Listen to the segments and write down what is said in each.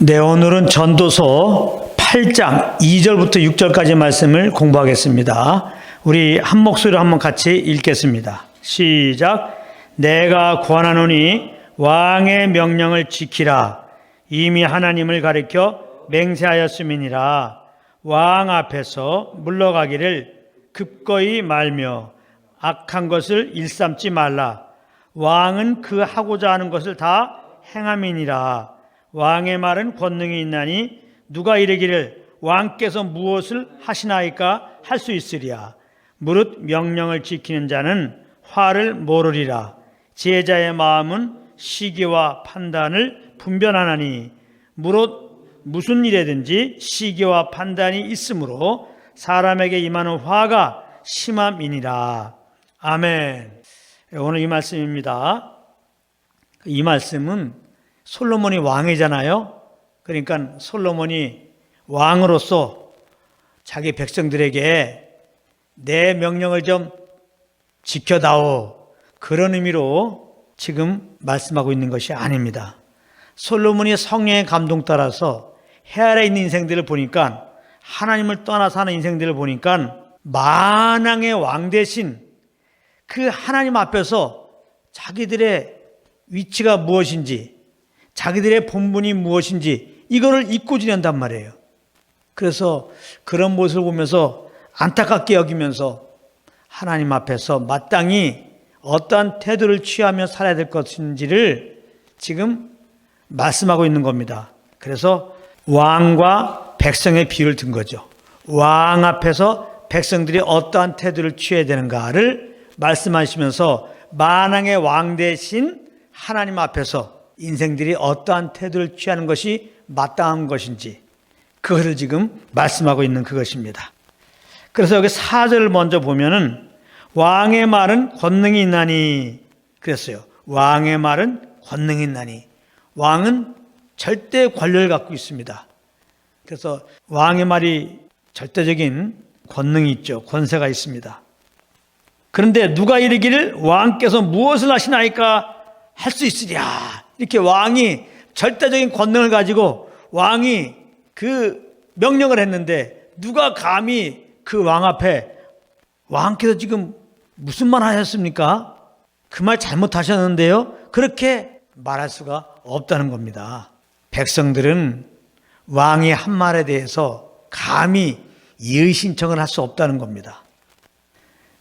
네, 오늘은 전도서 8장 2절부터 6절까지 말씀을 공부하겠습니다. 우리 한 목소리로 한번 같이 읽겠습니다. 시작. 내가 권하노니 왕의 명령을 지키라. 이미 하나님을 가리켜 맹세하였음이니라. 왕 앞에서 물러가기를 급거이 말며 악한 것을 일삼지 말라. 왕은 그 하고자 하는 것을 다 행함이니라. 왕의 말은 권능이 있나니 누가 이르기를 왕께서 무엇을 하시나이까 할 수 있으리야. 무릇 명령을 지키는 자는 화를 모르리라. 지혜자의 마음은 시기와 판단을 분별하나니 무릇 무슨 일에든지 시기와 판단이 있으므로 사람에게 임하는 화가 심함이니라. 아멘. 오늘 이 말씀입니다. 이 말씀은 솔로몬이 왕이잖아요. 그러니까 솔로몬이 왕으로서 자기 백성들에게 내 명령을 좀 지켜다오, 그런 의미로 지금 말씀하고 있는 것이 아닙니다. 솔로몬이 성령의 감동 따라서 해 아래 있는 인생들을 보니까, 하나님을 떠나 사는 인생들을 보니까 만왕의 왕 대신 그 하나님 앞에서 자기들의 위치가 무엇인지, 자기들의 본분이 무엇인지 이거를 잊고 지낸단 말이에요. 그래서 그런 모습을 보면서 안타깝게 여기면서 하나님 앞에서 마땅히 어떠한 태도를 취하며 살아야 될 것인지를 지금 말씀하고 있는 겁니다. 그래서 왕과 백성의 비유를 든 거죠. 왕 앞에서 백성들이 어떠한 태도를 취해야 되는가를 말씀하시면서 만왕의 왕 대신 하나님 앞에서 인생들이 어떠한 태도를 취하는 것이 마땅한 것인지, 그것을 지금 말씀하고 있는 그것입니다. 그래서 여기 4절을 먼저 보면은 왕의 말은 권능이 있나니 그랬어요. 왕의 말은 권능이 있나니. 왕은 절대 권력을 갖고 있습니다. 그래서 왕의 말이 절대적인 권능이 있죠. 권세가 있습니다. 그런데 누가 이르기를 왕께서 무엇을 하시나이까 할 수 있으랴. 이렇게 왕이 절대적인 권능을 가지고 왕이 그 명령을 했는데, 누가 감히 그 왕 앞에 왕께서 지금 무슨 말 하셨습니까? 그 말 잘못하셨는데요? 그렇게 말할 수가 없다는 겁니다. 백성들은 왕의 한 말에 대해서 감히 이의 신청을 할 수 없다는 겁니다.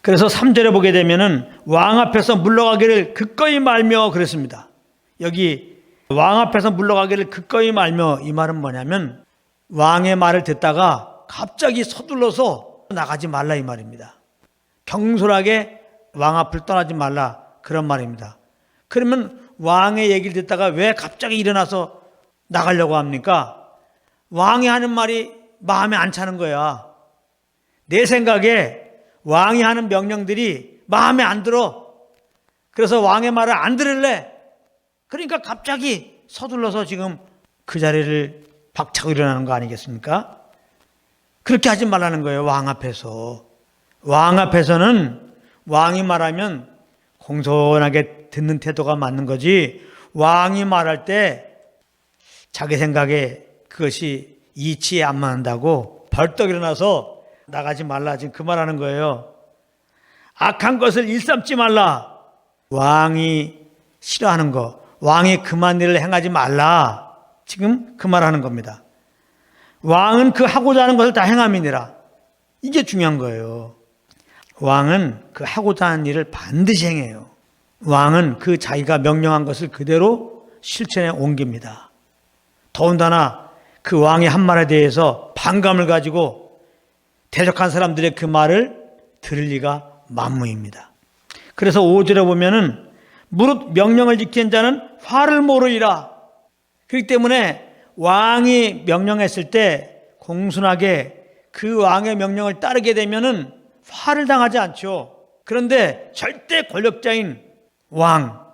그래서 3절에 보게 되면은 왕 앞에서 물러가기를 기꺼이 말며 그랬습니다. 여기 왕 앞에서 물러가기를 기꺼이 말며, 이 말은 뭐냐면 왕의 말을 듣다가 갑자기 서둘러서 나가지 말라, 이 말입니다. 경솔하게 왕 앞을 떠나지 말라, 그런 말입니다. 그러면 왕의 얘기를 듣다가 왜 갑자기 일어나서 나가려고 합니까? 왕이 하는 말이 마음에 안 차는 거야. 내 생각에 왕이 하는 명령들이 마음에 안 들어. 그래서 왕의 말을 안 들을래. 그러니까 갑자기 서둘러서 지금 그 자리를 박차고 일어나는 거 아니겠습니까? 그렇게 하지 말라는 거예요. 왕 앞에서. 왕 앞에서는 왕이 말하면 공손하게 듣는 태도가 맞는 거지, 왕이 말할 때 자기 생각에 그것이 이치에 안 맞는다고 벌떡 일어나서 나가지 말라, 지금 그 말하는 거예요. 악한 것을 일삼지 말라. 왕이 싫어하는 거, 왕이 금한 일을 행하지 말라, 지금 그 말하는 겁니다. 왕은 그 하고자 하는 것을 다 행함이니라. 이게 중요한 거예요. 왕은 그 하고자 하는 일을 반드시 행해요. 왕은 그 자기가 명령한 것을 그대로 실천에 옮깁니다. 더군다나 그 왕의 한 말에 대해서 반감을 가지고 대적한 사람들의 그 말을 들을 리가 만무입니다. 그래서 5절에 보면은 무릇 명령을 지키는 자는 화를 모르리라. 그렇기 때문에 왕이 명령했을 때 공순하게 그 왕의 명령을 따르게 되면은 화를 당하지 않죠. 그런데 절대 권력자인 왕,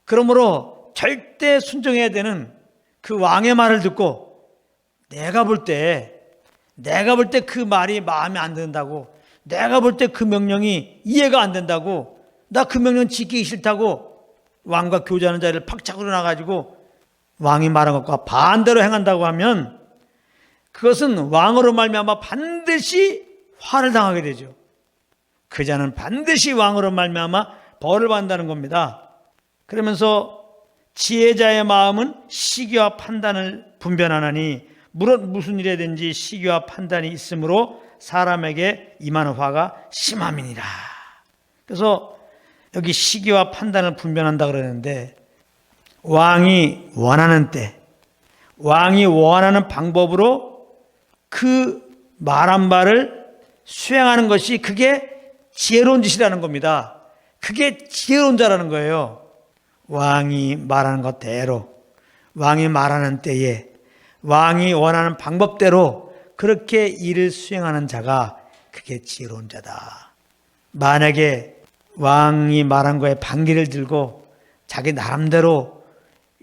그러므로 절대 순종해야 되는 그 왕의 말을 듣고 내가 볼 때 그 말이 마음에 안 든다고, 내가 볼 때 그 명령이 이해가 안 된다고, 나 그 명령 지키기 싫다고 왕과 교제하는 자를 팍 차고 일어나가지고 왕이 말한 것과 반대로 행한다고 하면 그것은 왕으로 말미암아 반드시 화를 당하게 되죠. 그 자는 반드시 왕으로 말미암아 벌을 받는다는 겁니다. 그러면서 지혜자의 마음은 시기와 판단을 분별하나니 무슨 일에든지 시기와 판단이 있으므로 사람에게 임하는 화가 심함이니라. 그래서 여기 시기와 판단을 분별한다 그러는데 왕이 원하는 때, 왕이 원하는 방법으로 그 말한 바를 수행하는 것이 그게 지혜로운 짓이라는 겁니다. 그게 지혜로운 자라는 거예요. 왕이 말하는 것대로, 왕이 말하는 때에, 왕이 원하는 방법대로 그렇게 일을 수행하는 자가 그게 지혜로운 자다. 만약에 왕이 말한 거에 반기를 들고 자기 나름대로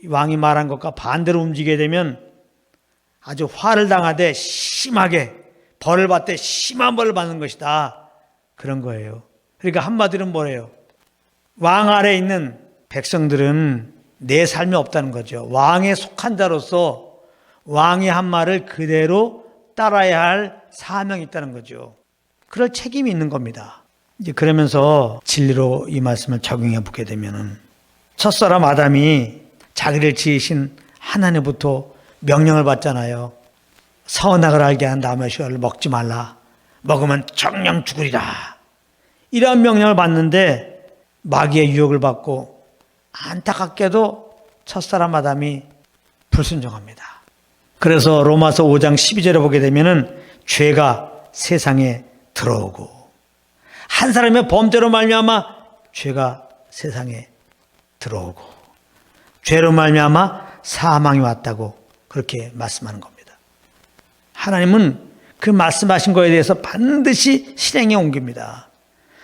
왕이 말한 것과 반대로 움직이게 되면 아주 화를 당하되 심하게 벌을 받되 심한 벌을 받는 것이다. 그런 거예요. 그러니까 한마디로 뭐래요? 왕 아래에 있는 백성들은 내 삶이 없다는 거죠. 왕에 속한 자로서 왕이 한 말을 그대로 따라야 할 사명이 있다는 거죠. 그럴 책임이 있는 겁니다. 이제 그러면서 진리로 이 말씀을 적용해 보게 되면은 첫사람 아담이 자기를 지으신 하나님부터 명령을 받잖아요. 선악을 알게 한 나무의 씨를 먹지 말라. 먹으면 정령 죽으리라. 이러한 명령을 받는데 마귀의 유혹을 받고 안타깝게도 첫사람 아담이 불순종합니다. 그래서 로마서 5장 12절에 보게 되면은 죄가 세상에 들어오고 한 사람의 범죄로 말미암아 죄가 세상에 들어오고 죄로 말미암아 사망이 왔다고 그렇게 말씀하는 겁니다. 하나님은 그 말씀하신 거에 대해서 반드시 실행에 옮깁니다.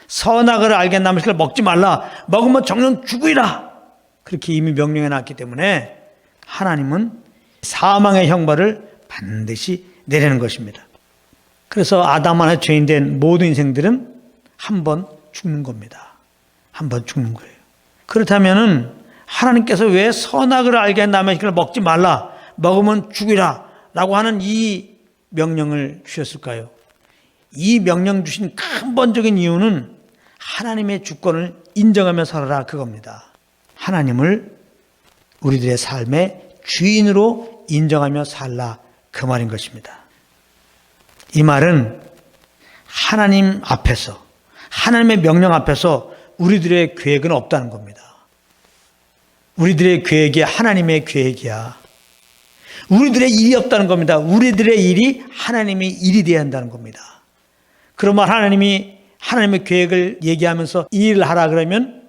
선악을 알게 남은 것을 먹지 말라. 먹으면 정령 죽으리라. 그렇게 이미 명령해 놨기 때문에 하나님은 사망의 형벌을 반드시 내리는 것입니다. 그래서 아담 안에 죄인된 모든 인생들은 한 번 죽는 겁니다. 한 번 죽는 거예요. 그렇다면은 하나님께서 왜 선악을 알게 한 남의 것을 먹지 말라, 먹으면 죽으리라 라고 하는 이 명령을 주셨을까요? 이 명령 주신 근본적인 이유는 하나님의 주권을 인정하며 살아라 그겁니다. 하나님을 우리들의 삶의 주인으로 인정하며 살라 그 말인 것입니다. 이 말은 하나님 앞에서, 하나님의 명령 앞에서 우리들의 계획은 없다는 겁니다. 우리들의 계획이 하나님의 계획이야. 우리들의 일이 없다는 겁니다. 우리들의 일이 하나님의 일이 되어야 한다는 겁니다. 그러면 하나님이 하나님의 계획을 얘기하면서 이 일을 하라 그러면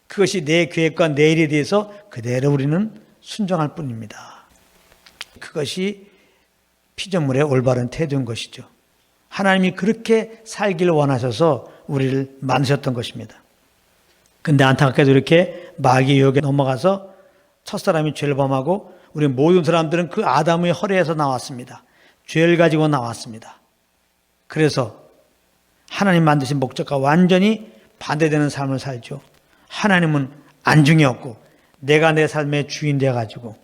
그것이 내 계획과 내 일에 대해서 그대로 우리는 순종할 뿐입니다. 그것이 피조물의 올바른 태도인 것이죠. 하나님이 그렇게 살기를 원하셔서 우리를 만드셨던 것입니다. 근데 안타깝게도 이렇게 마귀의 유혹에 넘어가서 첫사람이 죄를 범하고 우리 모든 사람들은 그 아담의 허리에서 나왔습니다. 죄를 가지고 나왔습니다. 그래서 하나님 만드신 목적과 완전히 반대되는 삶을 살죠. 하나님은 안중에 없고 내가 내 삶의 주인 되어가지고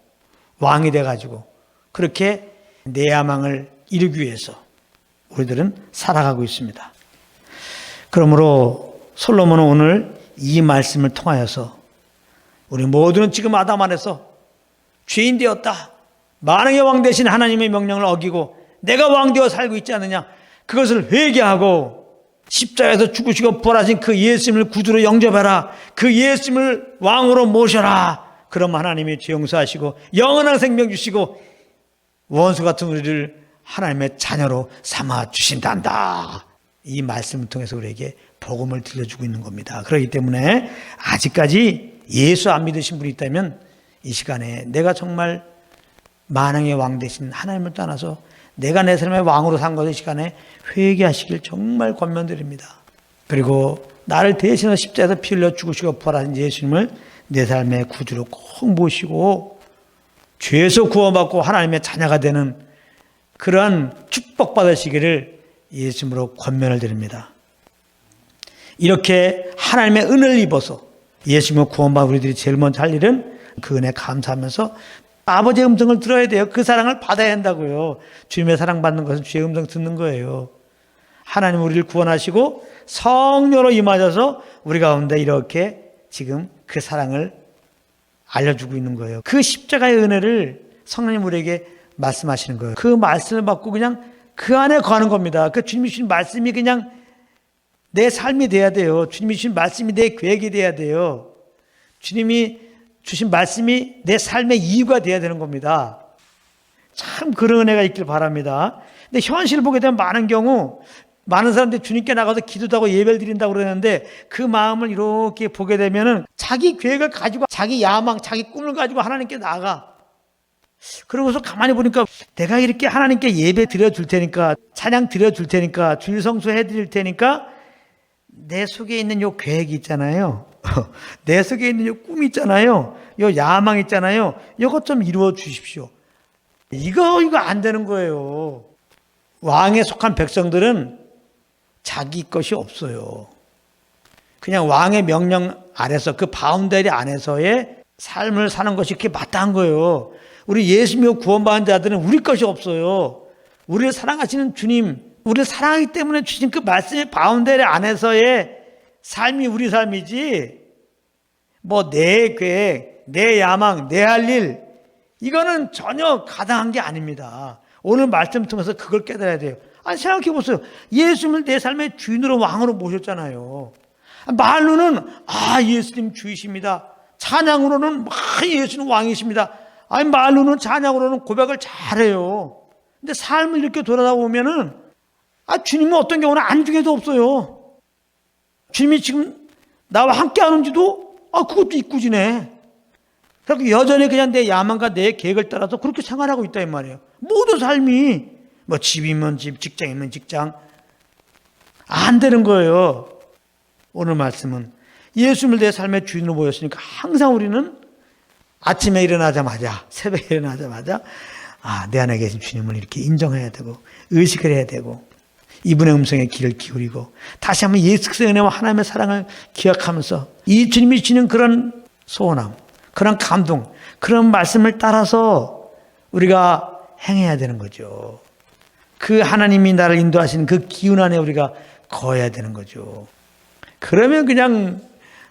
왕이 돼가지고 그렇게 내 야망을 이루기 위해서 우리들은 살아가고 있습니다. 그러므로 솔로몬은 오늘 이 말씀을 통하여서 우리 모두는 지금 아담 안에서 죄인 되었다. 만왕의 왕 대신 하나님의 명령을 어기고 내가 왕 되어 살고 있지 않느냐. 그것을 회개하고 십자가에서 죽으시고 부활하신 그 예수님을 구주로 영접해라. 그 예수님을 왕으로 모셔라. 그럼 하나님이 죄 용서하시고 영원한 생명 주시고 원수 같은 우리를 하나님의 자녀로 삼아 주신단다. 이 말씀을 통해서 우리에게 복음을 들려주고 있는 겁니다. 그렇기 때문에 아직까지 예수 안 믿으신 분이 있다면 이 시간에 내가 정말 만왕의 왕 되신 하나님을 떠나서 내가 내 삶의 왕으로 산 것의 시간에 회개하시길 정말 권면드립니다. 그리고 나를 대신해서 십자가에서 피 흘려 죽으시고 부활하신 예수님을 내 삶의 구주로 꼭 모시고 죄에서 구원받고 하나님의 자녀가 되는 그러한 축복받으시기를 예수님으로 권면을 드립니다. 이렇게 하나님의 은혜를 입어서 예수님을 구원받은 우리들이 제일 먼저 할 일은 그 은혜 감사하면서 아버지의 음성을 들어야 돼요. 그 사랑을 받아야 한다고요. 주님의 사랑받는 것은 주의 음성 듣는 거예요. 하나님 우리를 구원하시고 성령으로 임하셔서 우리 가운데 이렇게 지금 그 사랑을 알려주고 있는 거예요. 그 십자가의 은혜를 성령님 우리에게 말씀하시는 거예요. 그 말씀을 받고 그냥 그 안에 거하는 겁니다. 그 주님이 주신 말씀이 그냥 내 삶이 돼야 돼요. 주님이 주신 말씀이 내 계획이 돼야 돼요. 주님이 주신 말씀이 내 삶의 이유가 돼야 되는 겁니다. 참 그런 은혜가 있길 바랍니다. 근데 현실을 보게 되면 많은 경우 많은 사람들이 주님께 나가서 기도도 하고 예배를 드린다고 그러는데 그 마음을 이렇게 보게 되면은 자기 계획을 가지고 자기 야망, 자기 꿈을 가지고 하나님께 나가. 그러고서 가만히 보니까 내가 이렇게 하나님께 예배 드려줄 테니까 찬양 드려줄 테니까 주일 성수 해드릴 테니까 내 속에 있는 요 계획이 있잖아요. 내 속에 있는 요 꿈이 있잖아요. 요 야망 있잖아요. 요것 좀 이루어 주십시오. 이거 안 되는 거예요. 왕에 속한 백성들은 자기 것이 없어요. 그냥 왕의 명령 아래서 그 바운더리 안에서의 삶을 사는 것이 그렇게 마땅한 거예요. 우리 예수 믿고 구원받은 자들은 우리 것이 없어요. 우리를 사랑하시는 주님, 우리를 사랑하기 때문에 주신 그 말씀의 바운더리 안에서의 삶이 우리 삶이지 뭐 내 계획, 내 야망, 내 할 일 이거는 전혀 가당한 게 아닙니다. 오늘 말씀 통해서 그걸 깨달아야 돼요. 아니 생각해 보세요. 예수님을 내 삶의 주인으로 왕으로 모셨잖아요. 말로는 예수님 주이십니다. 찬양으로는 예수는 왕이십니다. 아니 말로는 찬양으로는 고백을 잘해요. 근데 삶을 이렇게 돌아다 보면은 주님은 어떤 경우는 안중에도 없어요. 주님이 지금 나와 함께 하는지도 그것도 이꾸지네. 그러니까 여전히 그냥 내 야망과 내 계획을 따라서 그렇게 생활하고 있다 이 말이에요. 모든 삶이 뭐 집이면 집, 직장이면 직장 안 되는 거예요. 오늘 말씀은 예수님을 내 삶의 주인으로 모였으니까 항상 우리는 아침에 일어나자마자 새벽에 일어나자마자 내 안에 계신 주님을 이렇게 인정해야 되고 의식을 해야 되고 이분의 음성에 귀를 기울이고 다시 한번 예수 그리스도의 은혜와 하나님의 사랑을 기억하면서 이 주님이 주는 그런 소원함, 그런 감동, 그런 말씀을 따라서 우리가 행해야 되는 거죠. 그 하나님이 나를 인도하시는 그 기운 안에 우리가 거해야 되는 거죠. 그러면 그냥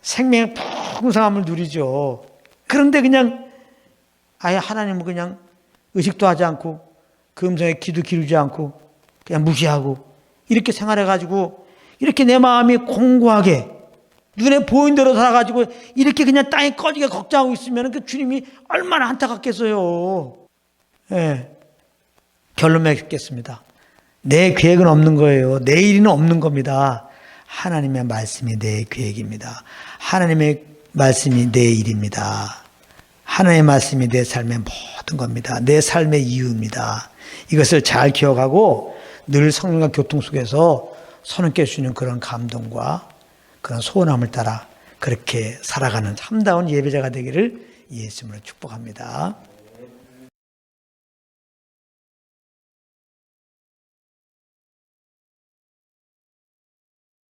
생명의 풍성함을 누리죠. 그런데 그냥 아예 하나님을 그냥 의식도 하지 않고 그 음성에 귀도 기울이지 않고 그냥 무시하고 이렇게 생활해가지고 이렇게 내 마음이 공고하게 눈에 보이는 대로 살아가지고 이렇게 그냥 땅에 꺼지게 걱정하고 있으면 그 주님이 얼마나 안타깝겠어요. 예. 결론 맺겠습니다. 내 계획은 없는 거예요. 내 일은 없는 겁니다. 하나님의 말씀이 내 계획입니다. 하나님의 말씀이 내 일입니다. 하나님의 말씀이 내 삶의 모든 겁니다. 내 삶의 이유입니다. 이것을 잘 기억하고 늘 성령과 교통 속에서 선언께 주시는 그런 감동과 그런 소원함을 따라 그렇게 살아가는 참다운 예배자가 되기를 예수님으로 축복합니다.